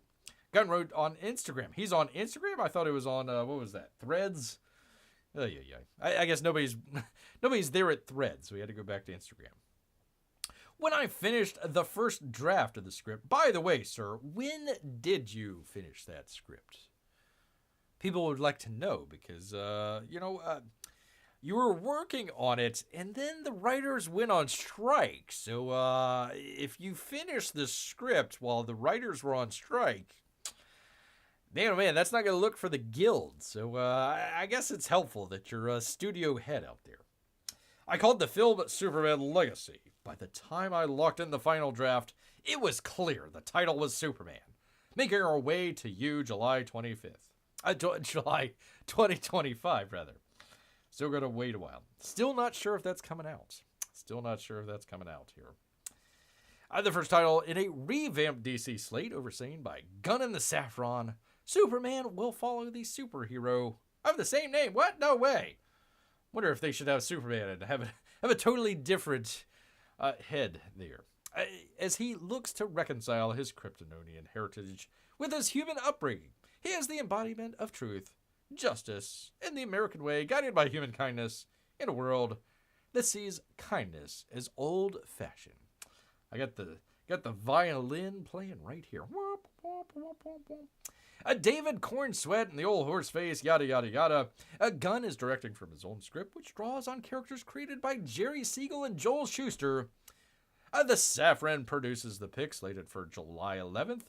Gunn wrote on Instagram. He's on Instagram? I thought it was on, what was that, Threads? Oh, yeah. I guess nobody's there at Threads, so we had to go back to Instagram. When I finished the first draft of the script, by the way, sir, when did you finish that script? People would like to know because, you were working on it, and then the writers went on strike. So if you finished the script while the writers were on strike, man, oh man, that's not going to look for the guild. So I guess it's helpful that you're a studio head out there. I called the film Superman Legacy. By the time I locked in the final draft, it was clear the title was Superman. Making our way to you July 25th. July 2025, rather. Still going to wait a while. Still not sure if that's coming out. Here. The first title in a revamped DC slate overseen by Gunn and the Saffron. Superman will follow the superhero of the same name. What? No way. Wonder if they should have Superman and have a totally different head there. As he looks to reconcile his Kryptonian heritage with his human upbringing, he is the embodiment of truth, justice, and the American way, guided by human kindness in a world that sees kindness as old-fashioned. I got the violin playing right here. David Cornsweat and the old horse face, yada, yada, yada. Gunn is directing from his own script, which draws on characters created by Jerry Siegel and Joel Shuster. The Saffron produces the pick, slated for July 11th.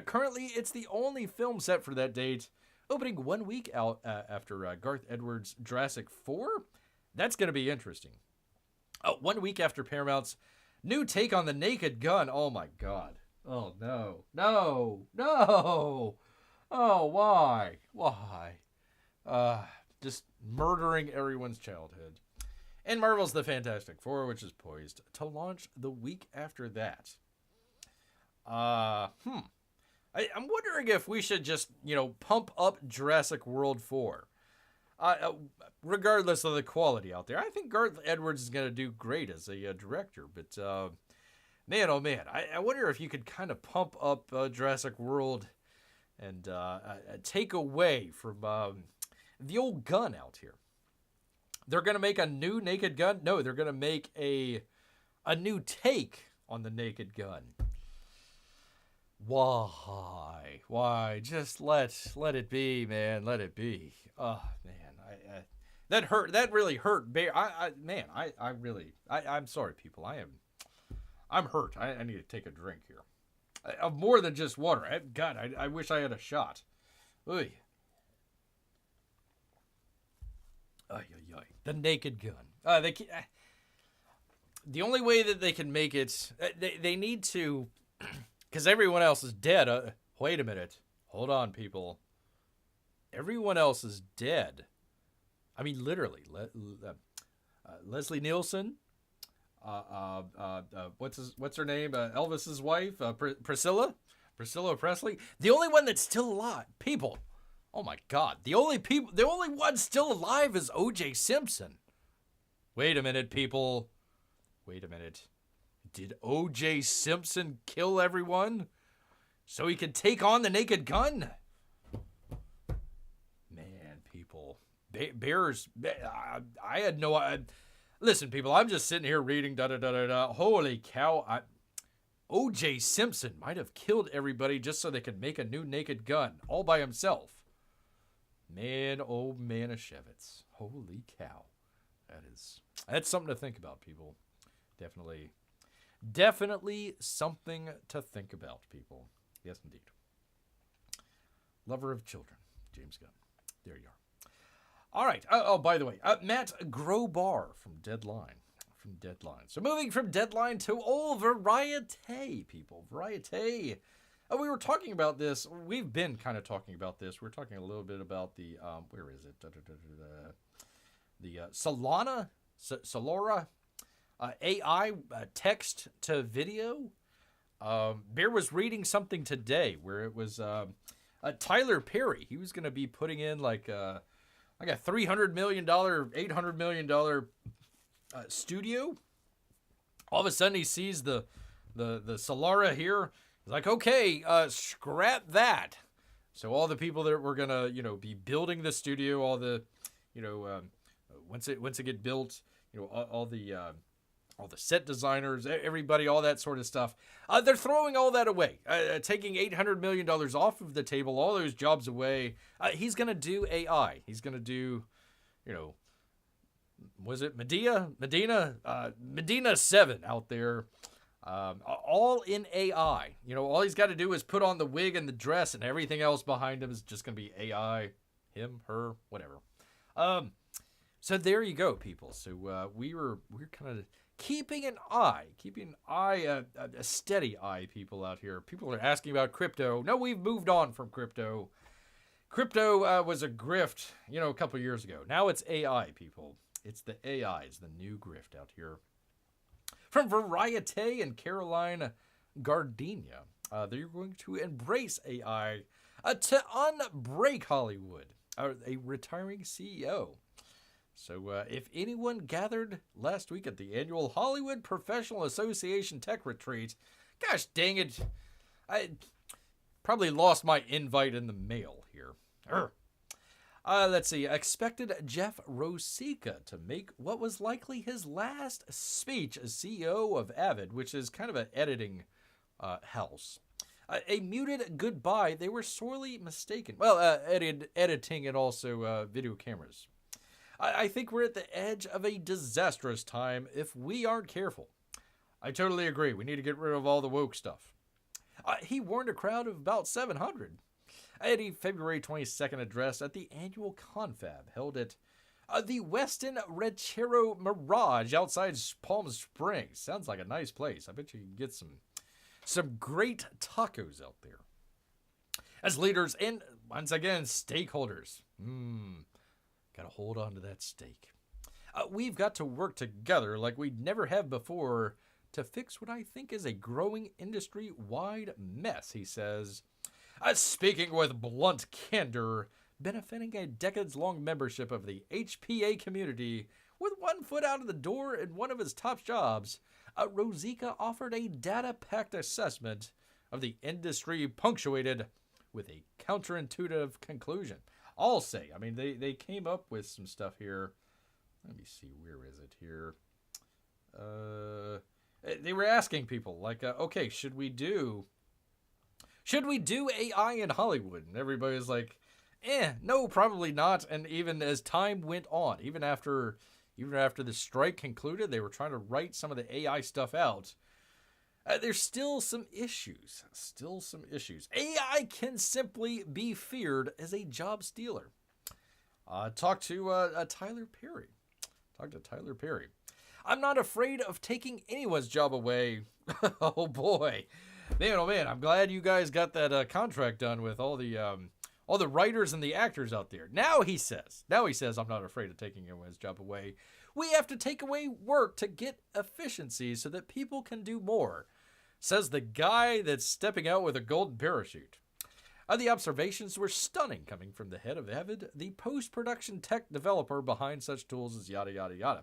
Currently, it's the only film set for that date, opening 1 week out after Garth Edwards' Jurassic 4. That's going to be interesting. 1 week after Paramount's new take on the Naked Gun. Oh, my God. Oh, no. Oh, why? Just murdering everyone's childhood. And Marvel's The Fantastic Four, which is poised to launch the week after that. I'm wondering if we should just, pump up Jurassic World 4. Regardless of the quality out there. I think Garth Edwards is going to do great as a director, but man, oh man, I wonder if you could kind of pump up Jurassic World and take away from the old Gun out here. They're going to make a new Naked Gun? No, they're going to make a new take on the Naked Gun. Why? Just let it be, man. Let it be. Oh, man. That hurt. That really hurt. I'm sorry, people. I'm hurt. I need to take a drink here. Of more than just water. God, I wish I had a shot. Oy. The Naked Gun. The only way that they can make it, they need to, because everyone else is dead. Wait a minute. Hold on, people. Everyone else is dead. I mean, literally. Leslie Nielsen, what's her name? Elvis's wife, Priscilla Presley. The only one that's still alive, people. Oh my God, the only one still alive is O.J. Simpson. Wait a minute, people. Wait a minute. Did O.J. Simpson kill everyone so he could take on the Naked Gun? Man, people. Bears. I had no. Listen, people. I'm just sitting here reading. Holy cow! O.J. Simpson might have killed everybody just so they could make a new Naked Gun all by himself. Man, oh man, of Shevitz. Holy cow! That's something to think about, people. Definitely something to think about, people. Yes, indeed. Lover of children, James Gunn. There you are. All right. Oh, by the way, Matt Grobar from Deadline. So moving from Deadline to old Variety, people. Variety. We were talking about this. We've been kind of talking about this. We're talking a little bit about the, where is it? The Solora AI text to video. Bear was reading something today where it was Tyler Perry. He was going to be putting in like a $300 million, $800 million studio. All of a sudden he sees the Solara here. He's like, okay, scrap that. So all the people that were going to, be building the studio, all the, once it get built, all the set designers, everybody, all that sort of stuff. They're throwing all that away, taking $800 million off of the table, all those jobs away. He's going to do AI. He's going to do, was it Medina 7 out there, all in AI. All he's got to do is put on the wig and the dress, and everything else behind him is just going to be AI, him, her, whatever. So there you go, people. So we're kind of keeping an eye, a steady eye, people out here. People are asking about crypto. No, we've moved on from crypto. Crypto was a grift, a couple years ago. Now it's AI, people. It's the AI, it's the new grift out here. From Variety and Caroline Gardenia, they're going to embrace AI to unbreak Hollywood, a retiring CEO. So if anyone gathered last week at the annual Hollywood Professional Association Tech Retreat, gosh dang it, I probably lost my invite in the mail here. Let's see, expected Jeff Rosica to make what was likely his last speech as CEO of Avid, which is kind of an editing house. A muted goodbye, they were sorely mistaken. Well, editing and also video cameras. I think we're at the edge of a disastrous time if we aren't careful. I totally agree. We need to get rid of all the woke stuff. He warned a crowd of about 700 at a February 22nd address at the annual confab held at the Westin Ranchero Mirage outside Palm Springs. Sounds like a nice place. I bet you can get some great tacos out there. As leaders and, once again, stakeholders. Got to hold on to that steak. We've got to work together like we never have before to fix what I think is a growing industry-wide mess, he says. Speaking with blunt candor, benefiting a decades-long membership of the HPA community with one foot out of the door in one of his top jobs, Rosica offered a data-packed assessment of the industry punctuated with a counterintuitive conclusion. I'll say, I mean, they came up with some stuff here. Let me see, where is it here? They were asking people, like, okay, should we do AI in Hollywood? And everybody's like, no, probably not. And even as time went on, even after the strike concluded, they were trying to write some of the AI stuff out. There's still some issues. AI can simply be feared as a job stealer. Talk to Tyler Perry. I'm not afraid of taking anyone's job away. Oh boy, man, oh man! I'm glad you guys got that contract done with all the writers and the actors out there. Now he says, I'm not afraid of taking anyone's job away, We have to take away work to get efficiency so that people can do more, says the guy that's stepping out with a golden parachute. The observations were stunning, coming from the head of Avid, the post-production tech developer behind such tools as yada yada yada.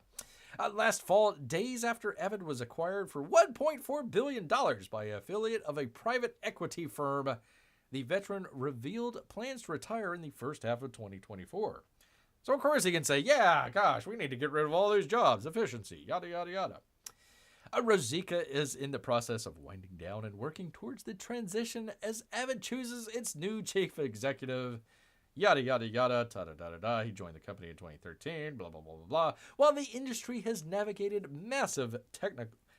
Last fall, days after Avid was acquired for $1.4 billion by an affiliate of a private equity firm, the veteran revealed plans to retire in the first half of 2024. So, of course, he can say, yeah, gosh, we need to get rid of all those jobs, efficiency, yada, yada, yada. Rosica is in the process of winding down and working towards the transition as Avid chooses its new chief executive, yada, yada, yada, ta-da-da-da-da. He joined the company in 2013, blah, blah, blah, blah, blah. While the industry has navigated massive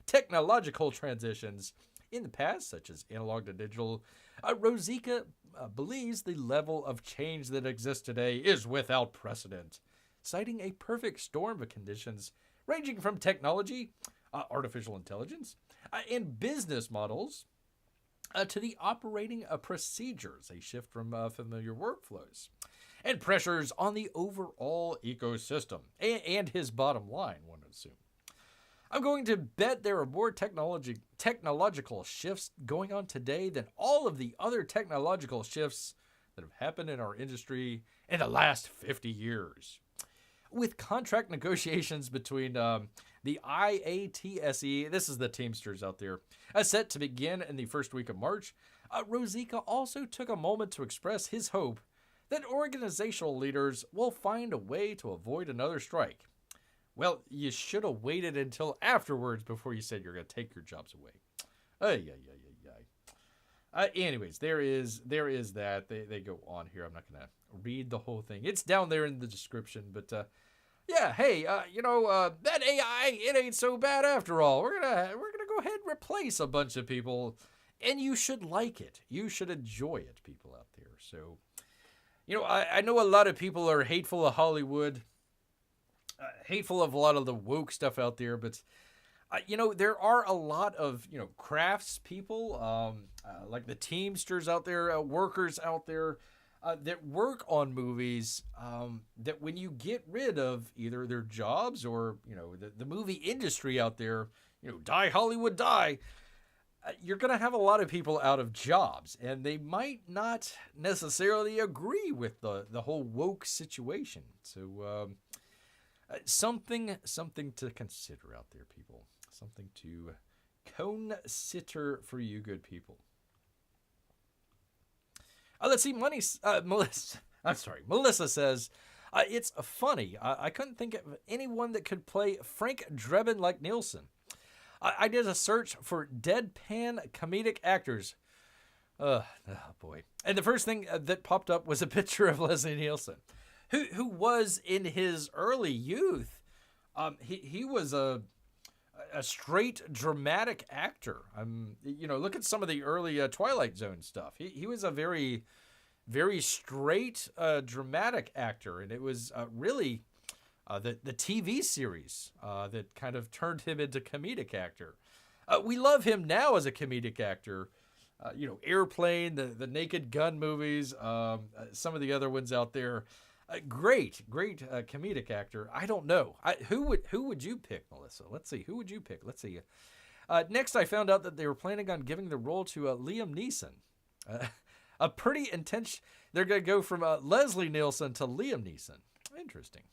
technological transitions in the past, such as analog to digital, Rosica believes the level of change that exists today is without precedent, citing a perfect storm of conditions ranging from technology, artificial intelligence, and business models to the operating procedures, a shift from familiar workflows, and pressures on the overall ecosystem and his bottom line, one would assume. I'm going to bet there are more technological shifts going on today than all of the other technological shifts that have happened in our industry in the last 50 years. With contract negotiations between the IATSE, this is the Teamsters out there, set to begin in the first week of March, Rosica also took a moment to express his hope that organizational leaders will find a way to avoid another strike. Well, you should have waited until afterwards before you said you're going to take your jobs away. Anyways, there is that. They go on here. I'm not going to read the whole thing. It's down there in the description. But, yeah, hey, that AI, it ain't so bad after all. We're gonna go ahead and replace a bunch of people. And you should like it. You should enjoy it, people out there. So, I know a lot of people are hateful of Hollywood. Hateful of a lot of the woke stuff out there, but there are a lot of crafts people, like the Teamsters out there, workers out there that work on movies. That when you get rid of either their jobs or the movie industry out there, die Hollywood, die. You're going to have a lot of people out of jobs, and they might not necessarily agree with the whole woke situation. So. Something to consider out there, people. Something to consider for you good people. Let's see, Melissa says, it's funny. I couldn't think of anyone that could play Frank Drebin like Nielsen. I did a search for deadpan comedic actors. Oh, boy. And the first thing that popped up was a picture of Leslie Nielsen. Who was in his early youth, he was a straight dramatic actor. Look at some of the early Twilight Zone stuff. He was a very, very straight dramatic actor, and it was really the TV series that kind of turned him into comedic actor. We love him now as a comedic actor. Airplane, the Naked Gun movies, some of the other ones out there. Great comedic actor. I don't know. Who would you pick, Melissa? Let's see. Who would you pick? Let's see. Next, I found out that they were planning on giving the role to Liam Neeson. A pretty intense. They're going to go from Leslie Nielsen to Liam Neeson. Interesting.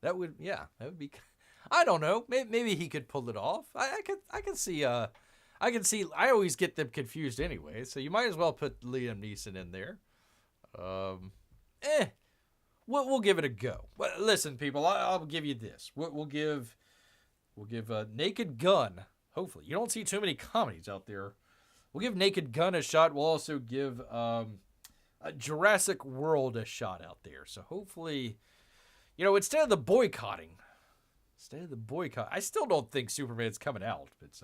That would be. I don't know. Maybe he could pull it off. I can see. I always get them confused anyway. So you might as well put Liam Neeson in there. We'll give it a go. Well, listen, people, I'll give you this. We'll give Naked Gun. Hopefully, you don't see too many comedies out there. We'll give Naked Gun a shot. We'll also give Jurassic World a shot out there. So hopefully, instead of the boycotting, I still don't think Superman's coming out. But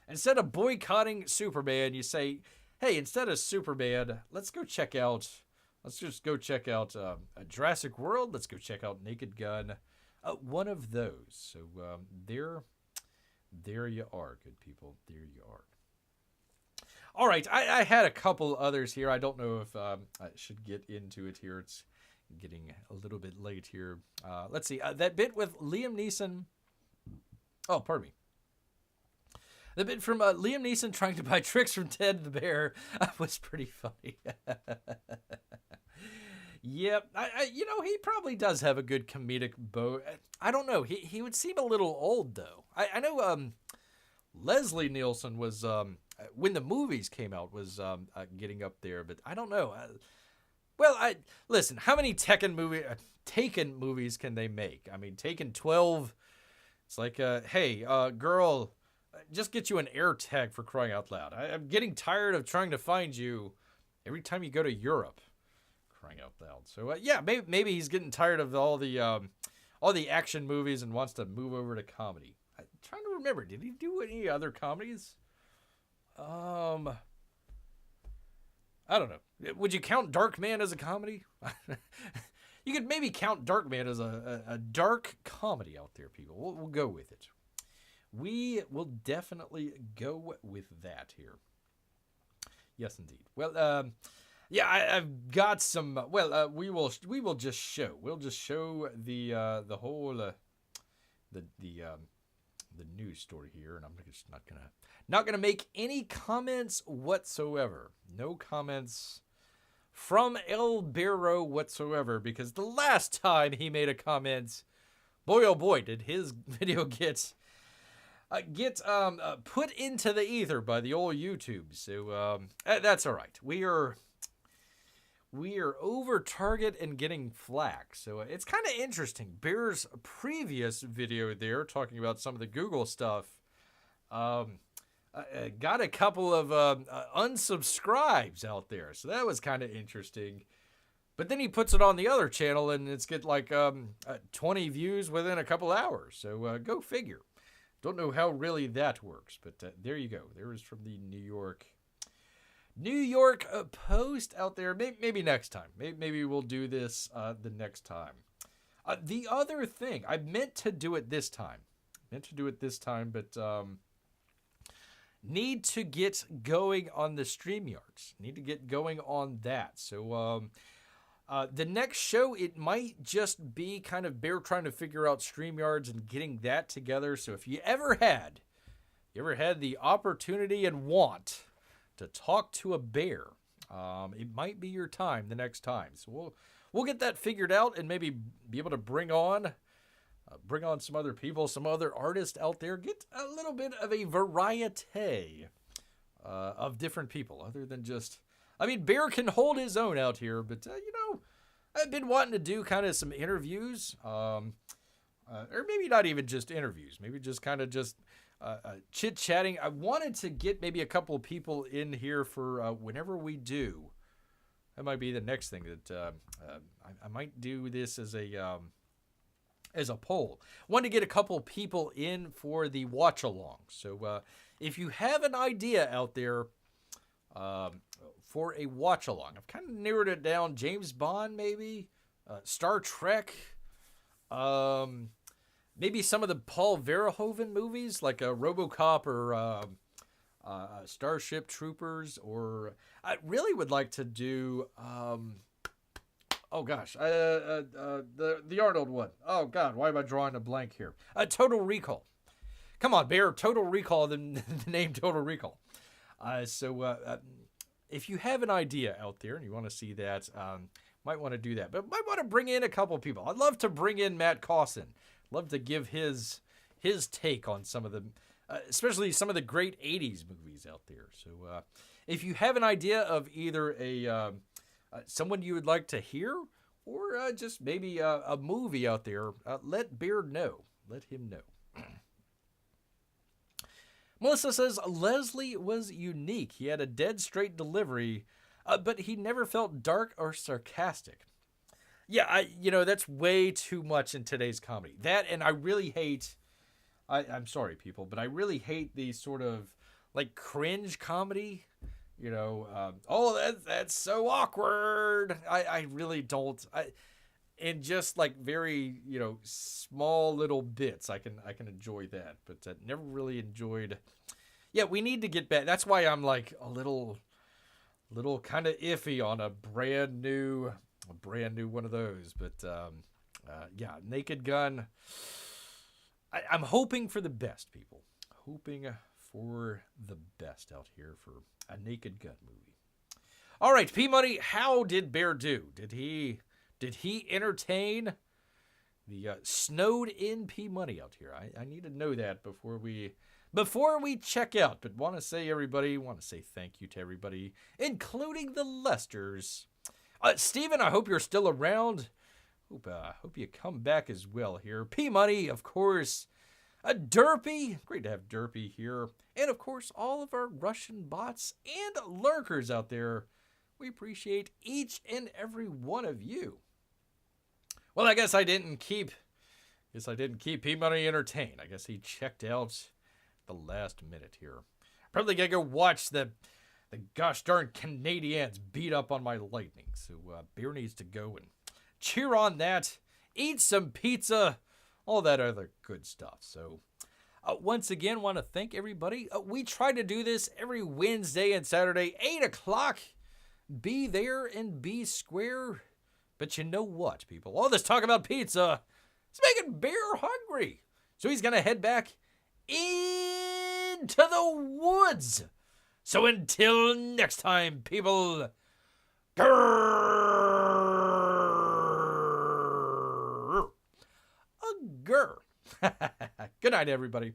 instead of boycotting Superman, you say, hey, instead of Superman, let's just go check out Jurassic World. Let's go check out Naked Gun. One of those. So there you are, good people. There you are. All right, I had a couple others here. I don't know if I should get into it here. It's getting a little bit late here. Let's see. That bit with Liam Neeson. Oh, pardon me. The bit from Liam Neeson trying to buy tricks from Ted the Bear was pretty funny. Yep, he probably does have a good comedic bow. I don't know. He would seem a little old though. I know Leslie Nielsen was when the movies came out was getting up there, but I don't know. Listen. How many Taken movies can they make? I mean, Taken 12. It's like, hey, girl. Just get you an air tag for crying out loud. I'm getting tired of trying to find you every time you go to Europe. Crying out loud. So maybe he's getting tired of all the action movies and wants to move over to comedy. I'm trying to remember. Did he do any other comedies? I don't know. Would you count Darkman as a comedy? You could maybe count Darkman as a dark comedy out there, people. We'll go with it. We will definitely go with that here. Yes, indeed. Well, I've got some. We will just show. We'll just show the whole the news story here, and I'm just not gonna make any comments whatsoever. No comments from El Barro whatsoever, because the last time he made a comment, boy oh boy, did his video get put into the ether by the old YouTube. So that's all right. We are over target and getting flack. So it's kind of interesting. Bear's previous video there talking about some of the Google stuff got a couple of unsubscribes out there. So that was kind of interesting. But then he puts it on the other channel and it's get like 20 views within a couple hours. So go figure. Don't know how really that works, but there you go. There is from the New York Post out there. Maybe next time. Maybe we'll do this the next time. The other thing, I meant to do it this time. But need to get going on the StreamYards. Need to get going on that. So the next show, it might just be kind of Bear trying to figure out StreamYards and getting that together. So if you ever had the opportunity and want to talk to a bear, it might be your time the next time. So we'll get that figured out and maybe be able to bring on some other people, some other artists out there. Get a little bit of a variety of different people other than just. I mean, Bear can hold his own out here, but, I've been wanting to do kind of some interviews, or maybe not even just interviews, maybe just kind of just chit-chatting. I wanted to get maybe a couple of people in here for whenever we do. That might be the next thing that I might do this as a poll. Wanted to get a couple people in for the watch-along. So if you have an idea out there, for a watch-along. I've kind of narrowed it down. James Bond, maybe. Star Trek. Maybe some of the Paul Verhoeven movies, like RoboCop or Starship Troopers. Or I really would like to do... the Arnold one. Oh, God, why am I drawing a blank here? Total Recall. Come on, Bear. Total Recall, the name Total Recall. If you have an idea out there and you want to see that, might want to do that. But might want to bring in a couple people. I'd love to bring in Matt Cawson. Love to give his take on some of the, especially some of the great 80s movies out there. So if you have an idea of either someone you would like to hear or just maybe a movie out there, let Beard know. Let him know. Melissa says, Leslie was unique. He had a dead straight delivery, but he never felt dark or sarcastic. Yeah, that's way too much in today's comedy. That, and I really hate, I'm sorry, people, but I really hate the sort of, like, cringe comedy. That's so awkward. I really don't. In just like very, small little bits, I can enjoy that, but never really enjoyed. Yeah, we need to get back. That's why I'm like a little kind of iffy on a brand new A brand new one of those. But yeah, Naked Gun. I'm hoping for the best, people. Hoping for the best out here for a Naked Gun movie. All right, P-Money, how did Bear do? Did he entertain the snowed-in P-Money out here? I need to know that before we check out. But want to say thank you to everybody, including the Lesters. Steven, I hope you're still around. Hope you come back as well here. P-Money, of course. Derpy, great to have Derpy here. And of course, all of our Russian bots and lurkers out there. We appreciate each and every one of you. Well, I guess I didn't keep P-Money entertained. I guess he checked out the last minute here. Probably gotta go watch the gosh darn Canadians beat up on my Lightning. So Bear needs to go and cheer on that, eat some pizza, all that other good stuff. So once again, want to thank everybody. We try to do this every Wednesday and Saturday, 8 o'clock. Be there and be square. But you know what, people? All this talk about pizza is making Bear hungry. So he's going to head back into the woods. So until next time, people, grrr. Good night, everybody.